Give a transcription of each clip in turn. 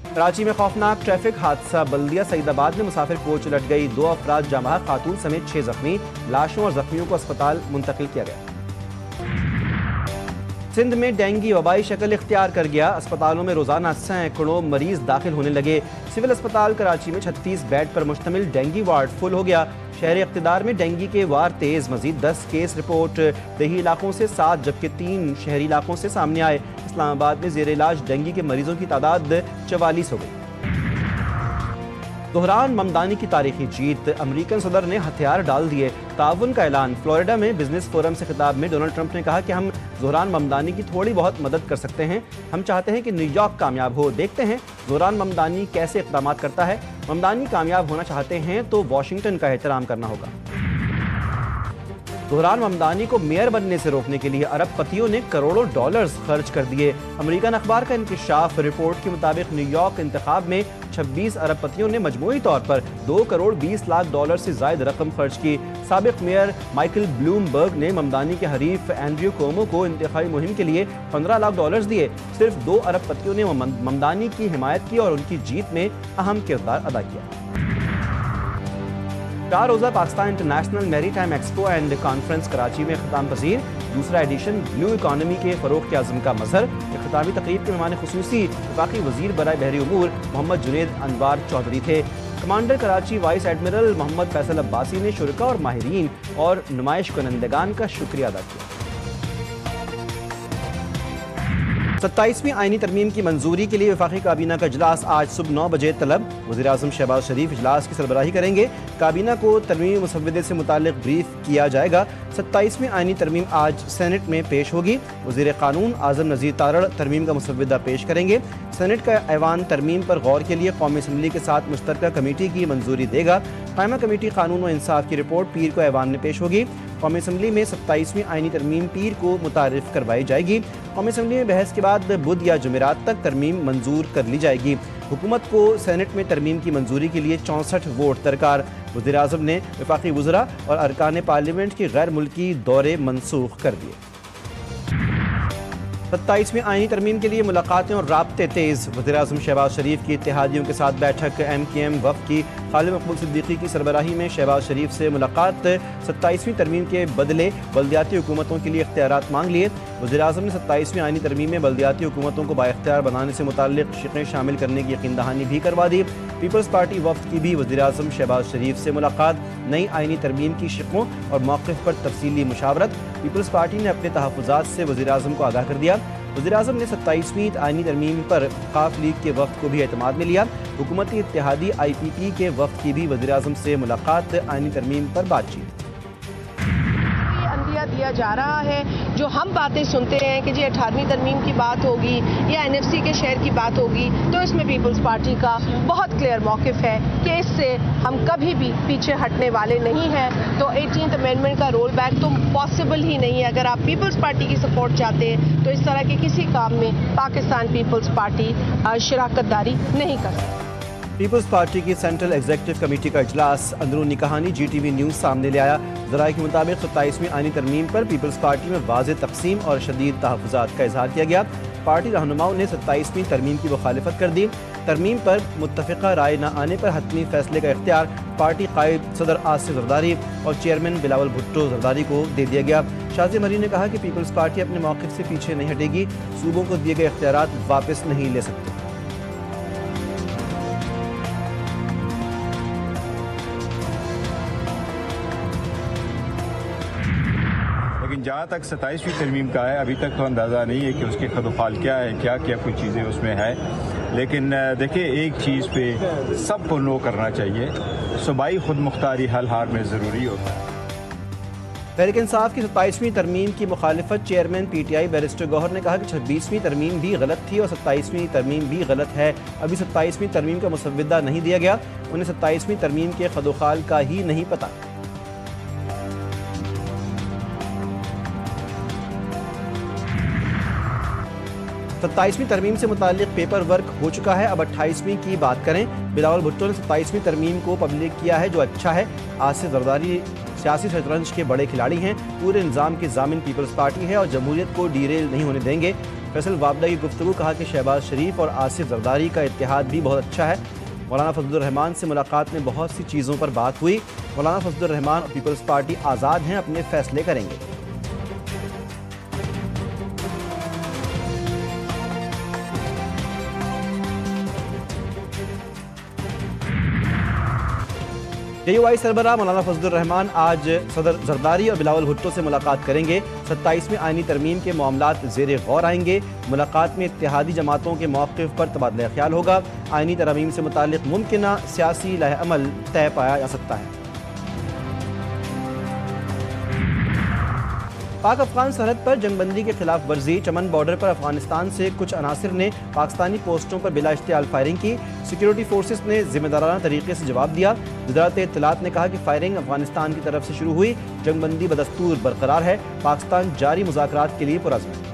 कराची में खौफनाक ट्रैफिक हादसा, बल्दिया सईदाबाद में मुसाफिर कोच उलट गई, 2 अफराद जाँ खातून समेत 6 जख्मी, लाशों और जख्मियों को अस्पताल मुंतकिल किया गया। सिंध में डेंगू वबाई शक्ल इख्तियार कर गया, अस्पतालों में रोजाना सैकड़ों मरीज दाखिल होने लगे। सिविल अस्पताल कराची में 36 बेड पर मुश्तमिल डेंगू वार्ड फुल हो गया। शहरी इख्तिदार में डेंगू के वार तेज, मजीद 10 केस रिपोर्ट, देही इलाकों से 7 जबकि 3 शहरी इलाकों से सामने आए। इस्लामाबाद में जेर इलाज डेंगू के मरीजों की तादाद 44 हो गई। दोहरान ममदानी की तारीखी जीत, अमेरिकन सदर ने हथियार डाल दिए, ताउन का ऐलान। फ्लोरिडा में बिजनेस फोरम से खिताब में डोनाल्ड ट्रंप ने कहा कि हम दोहरान ममदानी की थोड़ी बहुत मदद कर सकते हैं, हम चाहते हैं कि न्यूयॉर्क कामयाब हो, देखते हैं दोहरान ममदानी कैसे इक़दाम करता है। ममदानी कामयाब होना चाहते हैं तो वाशिंगटन का एहतराम करना होगा। दोहरान ममदानी को मेयर बनने से रोकने के लिए अरबपतियों ने करोड़ों डॉलर्स खर्च कर दिए। अमेरिकन अखबार का इंकशाफ, रिपोर्ट के मुताबिक न्यूयॉर्क इंतखाब में 26 अरबपतियों ने मजमूई तौर पर 2 करोड़ 20 लाख डॉलर से ज़ायद रकम खर्च की। साबिक मेयर माइकल ब्लूमबर्ग ने ममदानी के हरीफ एंड्रयू कोमो को इंतखाबी मुहिम के लिए 15 लाख डॉलर दिए। सिर्फ 2 अरबपतियों ने ममदानी की हिमायत की और उनकी जीत में अहम किरदार अदा किया। 4 रोज़ा Pakistan international maritime expo and conference Karachi में ख़िताम पजीर, दूसरा एडिशन ब्लू इकॉनमी के फ़रोग़ के अज़्म का मज़हर। इख्तितामी तक़रीब के मेहमान ख़ुसूसी वफाकी वज़ीर बराए बहरी उमूर मोहम्मद जुनैद अनवार चौधरी थे। Commander Karachi vice admiral Mohammad Faisal Abbasi ने शुरका और माहिरीन और नुमाइश कुनंदगान का शुक्रिया अदा किया। 27वीं आईनी तरमीम की मंजूरी के लिए वफाकी काबीना का इजलास आज सुबह 9 बजे तलब। वज़ीर-ए-आज़म शहबाज शरीफ इजलास की सरबराही करेंगे। काबीना को तरमीमी मुसव्वदे से मुताल्लिक़ ब्रीफ किया जाएगा। 27वीं आईनी तरमीम आज सेनेट में पेश होगी। वज़ीर क़ानून आज़म नज़ीर तारड़ तरमीम का मुसव्वदा पेश करेंगे। सेनेट का ऐवान तरमीम पर गौर के लिए कौमी असम्बली के साथ मुश्तरका कमेटी की मंजूरी देगा। कायमा कमेटी कानून व इंसाफ की रिपोर्ट पीर को ऐवान में पेश होगी। कौमी असम्बली में 27वीं आईनी तरमीम पीर को मुतारिफ करवाई जाएगी। कौमी असम्बली में बहस के बाद बुध या जुमेरात तक तरमीम मंजूर कर ली जाएगी। हुकूमत को सेनेट में तरमीम की मंजूरी के लिए 64 वोट दरकार। वज़ीर-ए-आज़म ने वफाकी वज़रा और अरकान पार्लियामेंट के गैर मुल्की दौरे मनसूख कर दिए। 27वीं आईनी तरमीम के लिए मुलाकातें और राब्ते तेज़। वज़ीर-ए-आज़म शहबाज शरीफ की इत्तेहादियों के साथ बैठक। MKM वफ़द की खालिद मकबूल सिद्दीकी की सरबराही में शहबाज शरीफ से मुलाकात। 27वीं तरमीम के बदले बल्दियाती हुकूमतों के लिए इख्तियारात मांग लिए। वज़ीर-ए-आज़म ने 27वीं आईनी तरमीम में बल्दियाती हुकूमतों को बाइख्तियार बनाने से मुताल्लिक़ शिक़ें शामिल करने की यकीन दहानी भी करवा दी। पीपल्स पार्टी वफ़द की भी वज़ीर-ए-आज़म शहबाज शरीफ से मुलाकात। नई आईनी तरमीम की शिक़ों और मौक़िफ़ पर तफसीली मुशावरत। पीपल्स पार्टी ने अपने तहफ़्फ़ुज़ात से वज़ीर-ए-आज़म को आगाह कर दिया। वज़ीर-ए-आज़म ने 27वीं आईनी तरमीम पर काफ लीग के वफ़द को भी एतमाद में लिया। हुकूमती इत्तेहादी IPP के वफ़द की भी वज़ीर-ए-आज़म से मुलाकात। आईनी तरमीम पर बातचीत। दिया जा रहा है, जो हम बातें सुनते हैं कि जी 18वीं तरमीम की बात होगी या NFC के शेयर की बात होगी, तो इसमें पीपल्स पार्टी का बहुत क्लियर मौक़िफ़ है कि इससे हम कभी भी पीछे हटने वाले नहीं हैं। तो 18th अमेंडमेंट का रोल बैक तो पॉसिबल ही नहीं है। अगर आप पीपल्स पार्टी की सपोर्ट चाहते हैं तो इस तरह के किसी काम में पाकिस्तान पीपल्स पार्टी शराकतदारी नहीं कर सकती। पीपल्स पार्टी की सेंट्रल एग्जीक्यूटिव कमेटी का इजलास, अंदरूनी कहानी GTV न्यूज़ सामने ले आया। ज़राए के मुताबिक 27वीं आईनी तरमीम पर पीपल्स पार्टी में वाज़ेह तक़सीम और शदीद तहफ़्फ़ुज़ात का इज़हार किया गया। पार्टी रहनुमाओं ने 27वीं तरमीम की मुखालिफत कर दी। तरमीम पर मुत्तफ़िक़ा राय न आने पर हतमी फैसले का इख्तियार पार्टी कायद सदर आसिफ ज़रदारी और चेयरमैन बिलावल भुट्टो ज़रदारी को दे दिया गया। शाज़ी मरी ने कहा कि पीपल्स पार्टी अपने मौक़िफ़ से पीछे नहीं हटेगी, सूबों को दिए गए इख्तियारात वापस नहीं ले सकते। लेकिन जहाँ तक 27वीं तरमीम का है, अभी तक तो अंदाज़ा नहीं है कि उसके खदोखाल क्या है, क्या क्या कुछ चीज़ें उसमें है। लेकिन देखिए, एक चीज़ पे सबको नो करना चाहिए, सूबाई खुद मुख्तारी हल हार में ज़रूरी होता है। तहरीक इंसाफ की 27वीं तरमीम की मुखालिफत। चेयरमैन PTI बैरिस्टर गौहर ने कहा कि 26वीं तरमीम भी गलत थी और 27वीं तरमीम भी गलत है। अभी 27वीं तरमीम का मुसव्वदा नहीं दिया गया, उन्हें 27वीं तरमीम के खदोखाल का ही नहीं पता। 27वीं तरमीम से मुताल्लिक़ पेपर वर्क हो चुका है, अब 28वीं की बात करें। बिलावल भुट्टो ने 27वीं तरमीम को पब्लिक किया है, जो अच्छा है। आसिफ ज़रदारी सियासी शतरंज के बड़े खिलाड़ी हैं, पूरे निज़ाम के ज़ामिन पीपल्स पार्टी है और जमहूरियत को डीरेल नहीं होने देंगे। فیصل وابڈہ کی گفتگو، کہا کہ شہباز شریف اور آصف زرداری کا اتحاد بھی بہت اچھا ہے۔ مولانا فضل الرحمان سے ملاقات میں بہت سی چیزوں پر بات ہوئی۔ مولانا فضل الرحمان اور پیپلز پارٹی آزاد ہیں، اپنے فیصلے کریں گے۔ جے یو آئی سربراہ مولانا فضل الرحمان آج صدر زرداری اور بلاول بھٹو سے ملاقات کریں گے۔ 27ویں آئینی ترمیم کے معاملات زیر غور آئیں گے۔ ملاقات میں اتحادی جماعتوں کے موقف پر تبادلہ خیال ہوگا۔ آئینی ترمیم سے متعلق ممکنہ سیاسی لائحہ عمل طے پایا جا سکتا ہے۔ پاک افغان سرحد پر جنگ بندی کے خلاف ورزی، چمن بارڈر پر افغانستان سے کچھ عناصر نے پاکستانی پوسٹوں پر بلا اشتعال فائرنگ کی۔ سیکیورٹی فورسز نے ذمہ دارانہ طریقے سے جواب دیا۔ وزارت اطلاعات نے کہا کہ فائرنگ افغانستان کی طرف سے شروع ہوئی۔ جنگ بندی بدستور برقرار ہے، پاکستان جاری مذاکرات کے لیے پرعزم ہے۔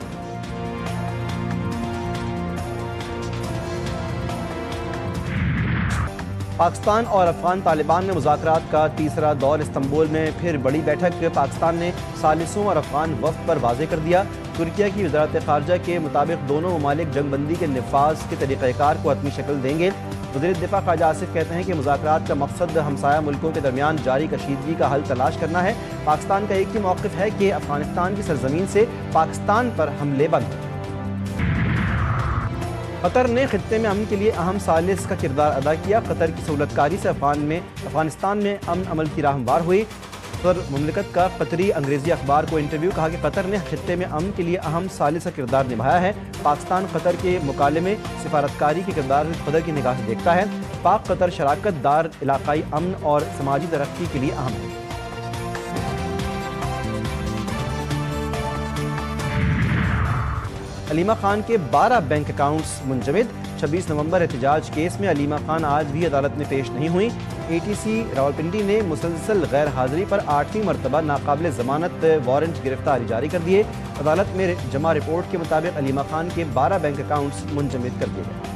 پاکستان اور افغان طالبان میں مذاکرات کا تیسرا دور، استنبول میں پھر بڑی بیٹھک۔ پاکستان نے ثالثوں اور افغان وفد پر واضح کر دیا۔ ترکیہ کی وزارت خارجہ کے مطابق دونوں ممالک جنگ بندی کے نفاذ کے طریقہ کار کو حتمی شکل دیں گے۔ وزیر دفاع خواجہ آصف کہتے ہیں کہ مذاکرات کا مقصد ہمسایہ ملکوں کے درمیان جاری کشیدگی کا حل تلاش کرنا ہے۔ پاکستان کا ایک ہی موقف ہے کہ افغانستان کی سرزمین سے پاکستان پر حملے بند۔ قطر نے خطے میں امن کے لیے اہم ثالث کا کردار ادا کیا۔ قطر کی سہولت کاری سے افغانستان میں امن عمل کی راہ ہموار ہوئی۔ صدر مملکت کا قطری انگریزی اخبار کو انٹرویو، کہا کہ قطر نے خطے میں امن کے لیے اہم ثالث کا کردار نبھایا ہے۔ پاکستان قطر کے مکالمے سفارتکاری کے کردار قطر کی نگاہ سے دیکھتا ہے۔ پاک قطر شراکت دار علاقائی امن اور سماجی ترقی کے لیے اہم ہے۔ علیمہ خان کے 12 بینک اکاؤنٹس منجمد۔ 26 نومبر احتجاج کیس میں علیمہ خان آج بھی عدالت میں پیش نہیں ہوئی۔ اے ٹی سی راولپنڈی نے مسلسل غیر حاضری پر 8ویں مرتبہ ناقابل ضمانت وارنٹ گرفتاری جاری کر دیے۔ عدالت میں جمع رپورٹ کے مطابق علیمہ خان کے 12 بینک اکاؤنٹس منجمد کر دیے گئے۔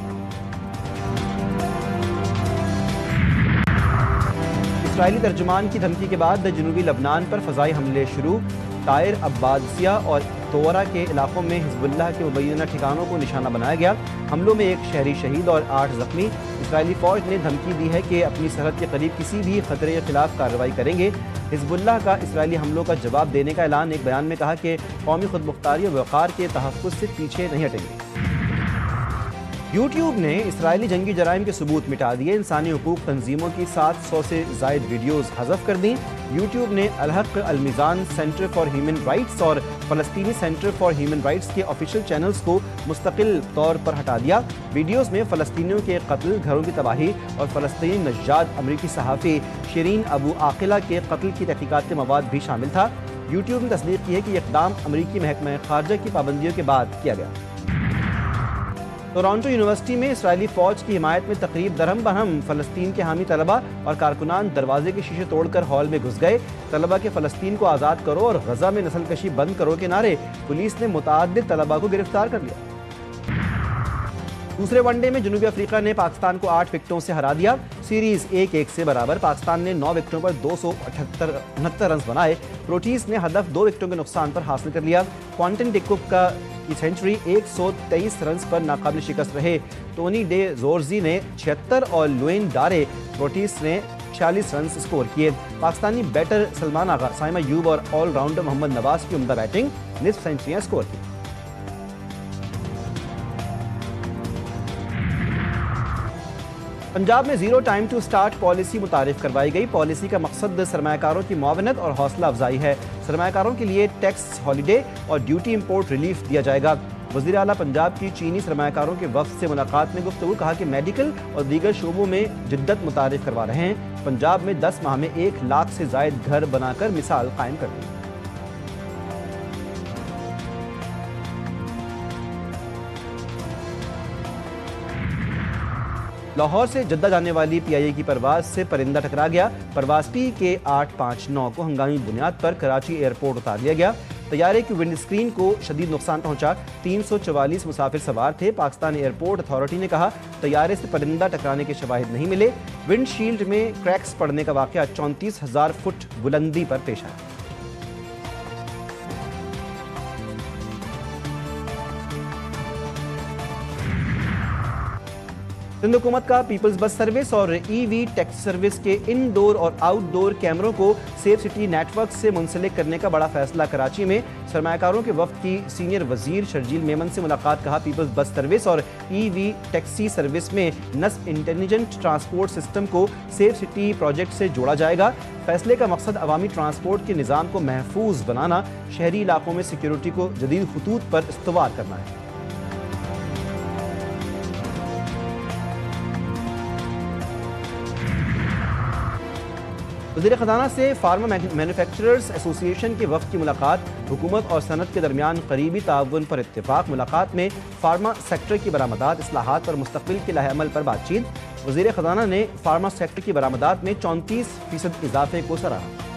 اسرائیلی ترجمان کی دھمکی کے بعد جنوبی لبنان پر فضائی حملے شروع۔ طائر، عباسیہ اور تورا کے علاقوں میں حزب اللہ کے مبینہ ٹھکانوں کو نشانہ بنایا گیا۔ حملوں میں ایک شہری شہید اور 8 زخمی۔ اسرائیلی فوج نے دھمکی دی ہے کہ اپنی سرحد کے قریب کسی بھی خطرے کے خلاف کارروائی کریں گے۔ حزب اللہ کا اسرائیلی حملوں کا جواب دینے کا اعلان۔ ایک بیان میں کہا کہ قومی خود مختاری اور وقار کے تحفظ سے پیچھے نہیں ہٹیں گے۔ یوٹیوب نے اسرائیلی جنگی جرائم کے ثبوت مٹا دیے۔ انسانی حقوق تنظیموں کی 700 سے زائد ویڈیوز حذف کر دیں۔ یوٹیوب نے الحق، المیزان سینٹر فار ہیومن رائٹس اور فلسطینی سینٹر فار ہیومن رائٹس کے آفیشیل چینلز کو مستقل طور پر ہٹا دیا۔ ویڈیوز میں فلسطینیوں کے قتل، گھروں کی تباہی اور فلسطینی نژاد امریکی صحافی شیرین ابو عاقلہ کے قتل کی تحقیقات کے مواد بھی شامل تھا۔ یوٹیوب نے تصدیق کی ہے کہ یہ اقدام امریکی محکمہ خارجہ کی پابندیوں کے بعد کیا گیا۔ ٹورانٹو یونیورسٹی میں اسرائیلی فوج کی حمایت میں تقریب درہم برہم۔ فلسطین کے حامی طلبہ اور کارکنان دروازے کے شیشے توڑ کر ہال میں گھس گئے۔ طلبہ کے فلسطین کو آزاد کرو اور غزہ میں نسل کشی بند کرو کے نعرے۔ پولیس نے متعدد طلبہ کو گرفتار کر لیا۔ دوسرے ون ڈے میں جنوبی افریقہ نے پاکستان کو 8 وکٹوں سے ہرا دیا۔ سیریز 1-1 سے برابر۔ پاکستان نے 9 وکٹوں پر 269 رنز بنائے۔ پروٹیز نے ہدف 2 وکٹوں کے نقصان پر حاصل کر لیا۔ کوانٹن ڈکوک کی سینچری 123 رنز پر ناقابل شکست رہے۔ ٹونی ڈے زورزی نے 76 اور لوئن ڈارے پروٹیز نے 46 رنز اسکور کیے۔ پاکستانی بیٹر سلمان آغا، سائمہ ایوب اور آل راؤنڈر محمد نواز کی عمدہ بیٹنگ، نصف سینچریاں اسکور کی۔ پنجاب میں zero time to start policy متعارف کروائی گئی۔ پالیسی کا مقصد سرمایہ کاروں کی معاونت اور حوصلہ افزائی ہے۔ سرمایہ کاروں کے لیے ٹیکس ہالیڈے اور ڈیوٹی امپورٹ ریلیف دیا جائے گا۔ وزیر اعلیٰ پنجاب کی چینی سرمایہ کاروں کے وفد سے ملاقات میں گفتگو، کہا کہ میڈیکل اور دیگر شعبوں میں جدت متعارف کروا رہے ہیں۔ پنجاب میں 10 ماہ میں 1 لاکھ سے زائد گھر بنا کر مثال قائم کر دی۔ لاہور سے جدہ جانے والی پی آئی اے کی پرواز سے پرندہ ٹکرا گیا۔ پرواز ٹی کے 859 کو ہنگامی بنیاد پر کراچی ایئرپورٹ اتار دیا گیا۔ طیارے کی ونڈ اسکرین کو شدید نقصان پہنچا۔ 344 مسافر سوار تھے۔ پاکستان ایئرپورٹ اتھارٹی نے کہا طیارے سے پرندہ ٹکرانے کے شواہد نہیں ملے۔ ونڈ شیلڈ میں کریکس پڑنے کا واقعہ 34,000 فٹ بلندی پر پیش آیا۔ सिंध हुकूमत का पीपल्स बस सर्विस और EV टैक्सी सर्विस के इनडोर और आउटडोर कैमरों को सेफ सिटी नेटवर्क से मुंसलिक करने का बड़ा फैसला। कराची में सरमायाकारों के वफ्द की सीनियर वजीर शर्जील मेमन से मुलाकात। कहा पीपल्स बस सर्विस और EV टैक्सी सर्विस में नस्ब इंटेलिजेंट ट्रांसपोर्ट सिस्टम को सेफ सिटी प्रोजेक्ट से जोड़ा जाएगा। फैसले का मकसद अवामी ट्रांसपोर्ट के निज़ाम को महफूज बनाना, शहरी इलाकों में सिक्योरिटी को जदीद खतूत पर इस्तवार करना है। वज़ीर ख़ज़ाना से फार्मा मैन्युफैक्चरर्स एसोसिएशन के वफ़द की मुलाकात। हुकूमत और सनत के दरमियान करीबी ताउन पर इत्तेफाक। मुलाकात में फार्मा सेक्टर की बरामदात, इस्लाहात और मुस्तक़बिल के लाहेअमल पर बातचीत। वज़ीर ख़ज़ाना ने फार्मा सेक्टर की बरामदात में 34% इजाफे को सराहा।